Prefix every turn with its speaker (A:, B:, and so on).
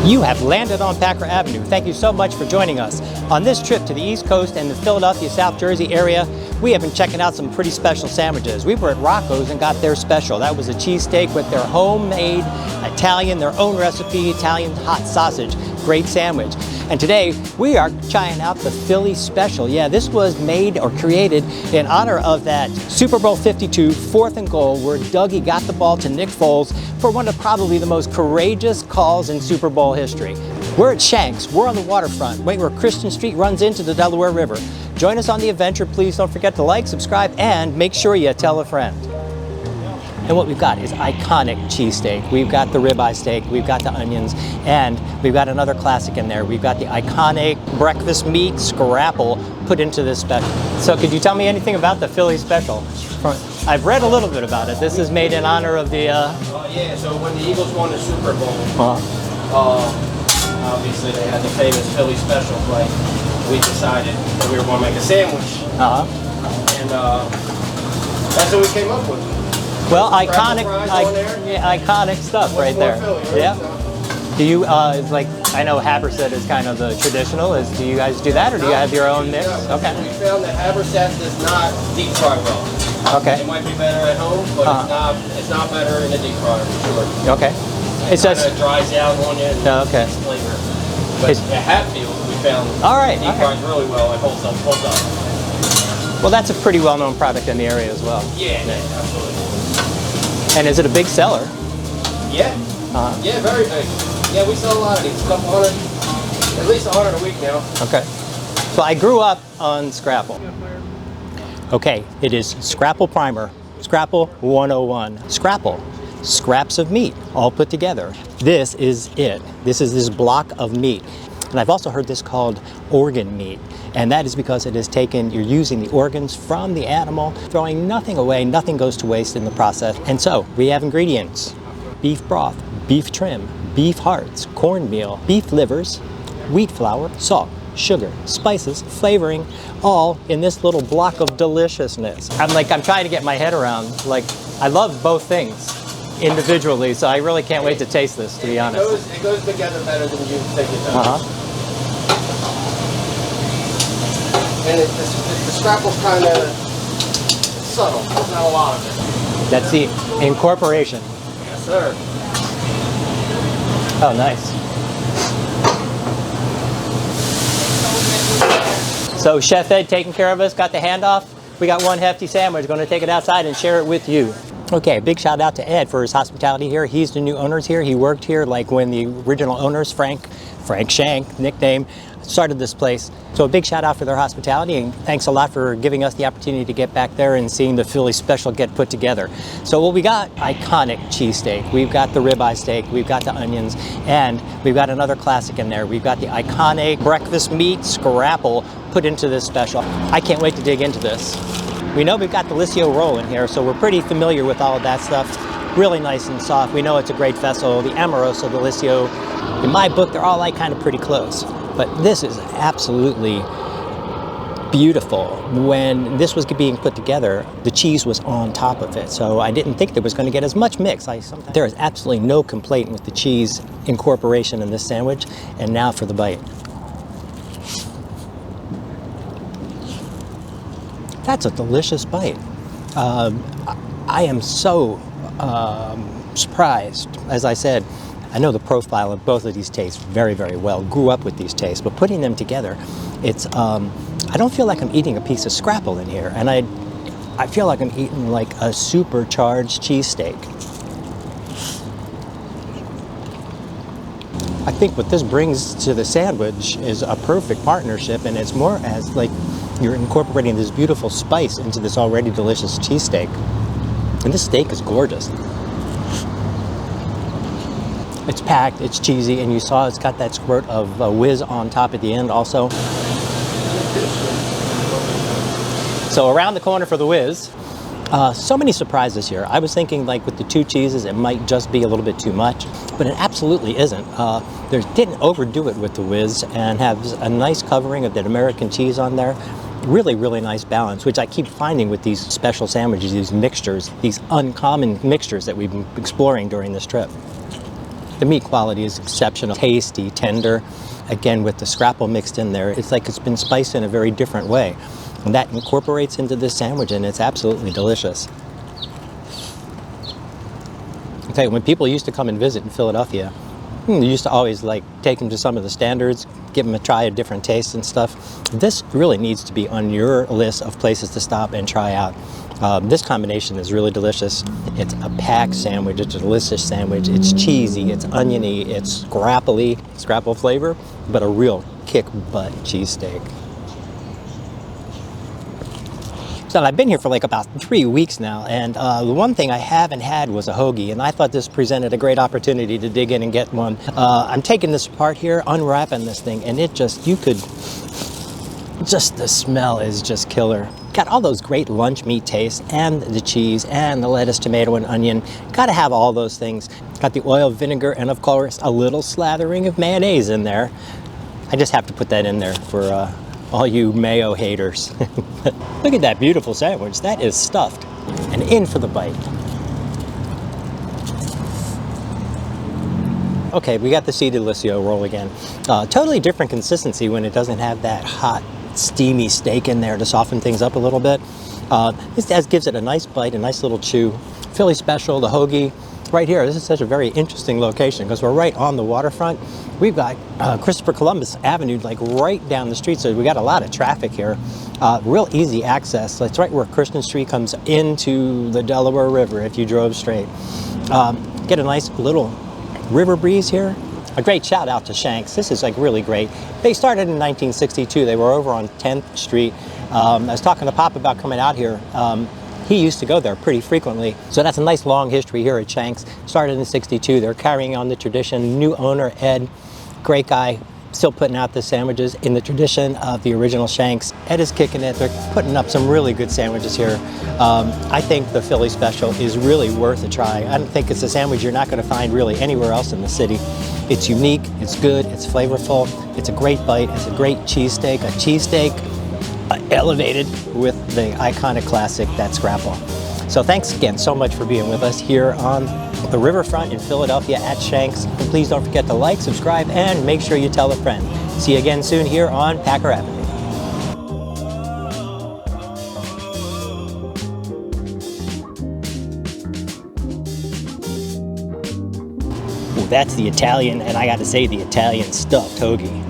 A: You have landed on Packer Avenue. Thank you so much for joining us. On this trip to the East Coast and the Philadelphia, South Jersey area, we have been checking out some pretty special sandwiches. We were at Rocco's and got their special. That was a cheesesteak with their homemade Italian, their own recipe, Italian hot sausage. Great sandwich. And today we are trying out the Philly Special. Yeah, this was made or created in honor of that Super Bowl 52 4th and goal where Dougie got the ball to Nick Foles for one of probably the most courageous calls in Super Bowl history. We're at Shank's. We're on the waterfront, right where Christian Street runs into the Delaware River. Join us on the adventure. Please don't forget to like, subscribe, and make sure you tell a friend. And what we've got is iconic cheesesteak. We've got the ribeye steak, we've got the onions, and we've got another classic in there. We've got the iconic breakfast meat Scrapple put into this special. So could you tell me anything about the Philly Special? I've read a little bit about it. This is made in honor of the...
B: yeah, so when the Eagles won the Super Bowl, obviously they had the famous Philly Special play. We decided that we were going to make a sandwich. And that's what we came up with.
A: Well, iconic stuff right there.
B: Philly,
A: yeah.
B: So.
A: Do you like? I know Haberset is kind of the traditional. Do you guys do that, or do you have your own mix?
B: Yeah,
A: okay.
B: We found that Haberset does not deep fry well.
A: Okay.
B: It might be better at home, but it's not better in a deep fryer for sure.
A: Okay.
B: It kind of dries out on you.
A: Okay.
B: It's flavor. But at Hatfield, we found deep fries really well. It holds up.
A: Well, that's a pretty well-known product in the area as well.
B: Yeah, absolutely.
A: And is it a big seller?
B: Yeah. Yeah, very big. Yeah, we sell a lot of these. A couple hundred, at least 100 a week now.
A: Okay. So I grew up on Scrapple. Okay, it is Scrapple Primer. Scrapple 101. Scrapple, scraps of meat, all put together. This is it. This is this block of meat. And I've also heard this called organ meat. And that is because it is taken, you're using the organs from the animal, throwing nothing away, nothing goes to waste in the process. And so we have ingredients: beef broth, beef trim, beef hearts, cornmeal, beef livers, wheat flour, salt, sugar, spices, flavoring, all in this little block of deliciousness. I'm trying to get my head around, I love both things individually, so I really can't wait to taste this, to be honest.
B: It goes together better than you think it does. And the Scrapple's kind of subtle. There's not a lot of it.
A: That's the incorporation.
B: Yes, sir.
A: Oh, nice. So Chef Ed taking care of us, got the handoff. We got one hefty sandwich, going to take it outside and share it with you. Okay, big shout out to Ed for his hospitality here. He's the new owners here. He worked here like when the original owners, Frank Shank, nickname, started this place. So a big shout out for their hospitality, and thanks a lot for giving us the opportunity to get back there and seeing the Philly Special get put together. So what we got, iconic cheesesteak. We've got the ribeye steak, we've got the onions, and we've got another classic in there. We've got the iconic breakfast meat Scrapple put into this special. I can't wait to dig into this. We know we've got the Licio roll in here, so we're pretty familiar with all of that stuff. Really nice and soft. We know it's a great vessel. The Amoroso, the Licio, in my book, they're all kind of pretty close. But this is absolutely beautiful. When this was being put together, the cheese was on top of it. So I didn't think there was going to get as much mix. There is absolutely no complaint with the cheese incorporation in this sandwich. And now for the bite. That's a delicious bite. I am so surprised. As I said, I know the profile of both of these tastes very, very well. Grew up with these tastes, but putting them together, it's I don't feel like I'm eating a piece of Scrapple in here, and I feel like I'm eating like a supercharged cheesesteak. I think what this brings to the sandwich is a perfect partnership, and it's more as like you're incorporating this beautiful spice into this already delicious cheesesteak. And this steak is gorgeous. It's packed, it's cheesy, and you saw it's got that squirt of Whiz on top at the end also. So around the corner for the Whiz, so many surprises here. I was thinking like with the 2 cheeses it might just be a little bit too much, but it absolutely isn't. They didn't overdo it with the Whiz and have a nice covering of that American cheese on there. Really, really nice balance, which I keep finding with these special sandwiches, these mixtures, these uncommon mixtures that we've been exploring during this trip. The meat quality is exceptional, tasty, tender. Again, with the scrapple mixed in there, it's like it's been spiced in a very different way. And that incorporates into this sandwich, and it's absolutely delicious. I'll tell you, when people used to come and visit in Philadelphia, you used to always like take them to some of the standards, give them a try of different tastes and stuff. This really needs to be on your list of places to stop and try out. This combination is really delicious. It's a packed sandwich, it's a delicious sandwich. It's cheesy, it's oniony, it's scrapple flavor, but a real kick butt cheesesteak. So I've been here for like about 3 weeks now, and the one thing I haven't had was a hoagie, and I thought this presented a great opportunity to dig in and get one. I'm taking this apart here, unwrapping this thing, and it just, the smell is just killer. Got all those great lunch meat tastes, and the cheese, and the lettuce, tomato, and onion. Gotta have all those things. Got the oil, vinegar, and of course, a little slathering of mayonnaise in there. I just have to put that in there for all you mayo haters. Look at that beautiful sandwich. That is stuffed. And in for the bite. Okay, we got the C. Delicioso roll again. Totally different consistency when it doesn't have that hot, steamy steak in there to soften things up a little bit. This gives it a nice bite, a nice little chew. Philly Special, the hoagie. Right here, this is such a very interesting location because we're right on the waterfront. We've got Christopher Columbus Avenue like right down the street, so we got a lot of traffic here. Real easy access. It's right where Christian Street comes into the Delaware River if you drove straight. Get a nice little river breeze here. A great shout out to Shank's. This is like really great. They started in 1962. They were over on 10th Street. I was talking to Pop about coming out here. He used to go there pretty frequently. So that's a nice long history here at Shank's. Started in '62. They're carrying on the tradition. New owner, Ed, great guy, still putting out the sandwiches in the tradition of the original Shank's. Ed is kicking it. They're putting up some really good sandwiches here. I think the Philly Special is really worth a try. I don't think it's a sandwich you're not going to find really anywhere else in the city. It's unique, it's good, it's flavorful, it's a great bite, it's a great cheesesteak. A cheesesteak elevated with the iconic classic, that Scrapple. So thanks again so much for being with us here on the riverfront in Philadelphia at Shank's. And please don't forget to like, subscribe, and make sure you tell a friend. See you again soon here on Packer Avenue. Ooh, that's the Italian, and I got to say the Italian stuffed hoagie.